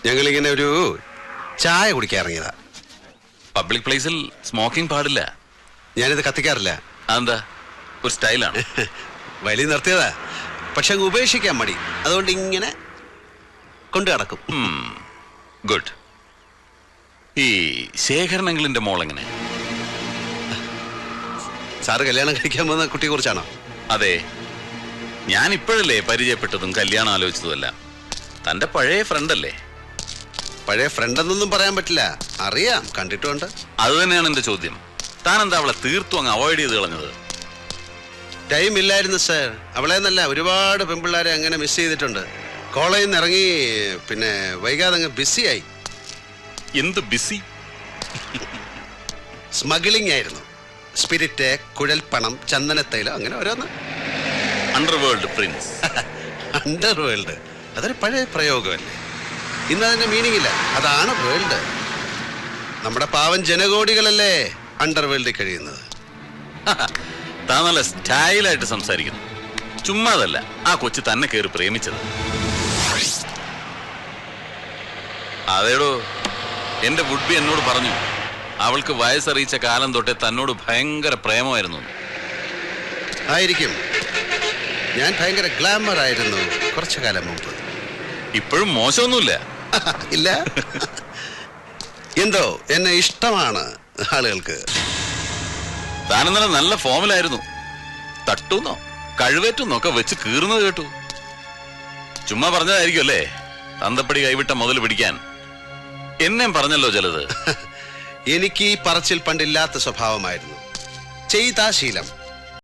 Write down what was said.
ഞങ്ങളിങ്ങനെ ഒരു ചായ കുടിക്കാൻ ഇറങ്ങിയതാ. പബ്ലിക് പ്ലേസിൽ സ്മോക്കിംഗ് പാടില്ല. ഞാനിത് കത്തിക്കാറില്ല. അതെന്താ? ഒരു സ്റ്റൈലാണ്. വലിയ നിർത്തിയതാ, പക്ഷെ ഉപേക്ഷിക്കാൻ മടി. അതുകൊണ്ട് ഇങ്ങനെ കൊണ്ടു നടക്കും. ഗുഡ്. ഈ ശേഖരണങ്ങളിന്റെ മോളെങ്ങനെ? സാറ് കല്യാണം കഴിക്കാൻ പോകുന്ന കുട്ടിയെ കുറിച്ചാണോ? അതെ, ഞാൻ ഇപ്പോഴല്ലേ പരിചയപ്പെട്ടതും കല്യാണം ആലോചിച്ചതുമല്ല. തന്റെ പഴയ ഫ്രണ്ടല്ലേ? പഴയ ഫ്രണ്ടെന്നൊന്നും പറയാൻ പറ്റില്ല, അറിയാം, കണ്ടിട്ടുണ്ട്. അത് തന്നെയാണ് എന്റെ ചോദ്യം. താൻ എന്താ അവളെ തീർത്തും അങ്ങ് അവോയ്ഡ് ചെയ്ത് കളഞ്ഞത്? ടൈം ഇല്ലായിരുന്നു സാർ. അവളെ എന്നല്ല, ഒരുപാട് പെൺപിള്ളേരെ അങ്ങനെ മിസ് ചെയ്തിട്ടുണ്ട്. കോളേജിൽ നിന്ന് ഇറങ്ങി പിന്നെ വൈകാതെ അങ്ങ് ബിസിയായി. എന്ത് ബിസി? സ്മഗ്ലിംഗ് ആയിരുന്നു. സ്പിരിറ്റ്, കുഴൽപ്പണം, ചന്ദനത്തൈലം, അങ്ങനെ ഓരോന്ന്. Underworld Prince. അണ്ടർവേൾഡ് അതൊരു പഴയ പ്രയോഗമല്ലേ? ഇന്ന് അതിന്റെ മീനിങ് ഇല്ല. അതാണ് വേൾഡ്. നമ്മുടെ പാവം ജനകോടികളല്ലേ അണ്ടർവേൾഡിൽ കഴിയുന്നത്. താൻ നല്ല സ്റ്റൈലായിട്ട് സംസാരിക്കുന്നു. ചുമ്മാതല്ല ആ കൊച്ചു തന്നെ കയറി പ്രേമിച്ചത്. അതേടോ, എന്റെ വുഡ്ബി എന്നോട് പറഞ്ഞു അവൾക്ക് വയസ്സറിയിച്ച കാലം തൊട്ടേ തന്നോട് ഭയങ്കര പ്രേമമായിരുന്നു. ആയിരിക്കും. ഞാൻ ഭയങ്കര ഗ്ലാമർ ആയിരുന്നു കുറച്ചു കാലം മുമ്പ്. ഇപ്പോഴും മോശമൊന്നുമില്ല. ഇല്ല, എന്തോ എന്നെ ഇഷ്ടമാണ് ആളുകൾക്ക്. താനെന്നല്ല നല്ല ഫോമിലായിരുന്നു. തട്ടുന്നോ കഴിവേറ്റുന്നൊക്കെ വെച്ച് കീറുന്നത് കേട്ടു. ചുമ്മാ പറഞ്ഞതായിരിക്കും അല്ലേ തന്തപ്പടി കൈവിട്ട മുതൽ പിടിക്കാൻ? എന്നെ പറഞ്ഞല്ലോ ചിലത്. എനിക്ക് ഈ പറച്ചിൽ പണ്ടില്ലാത്ത സ്വഭാവമായിരുന്നു. ചെയ്താ ശീലം.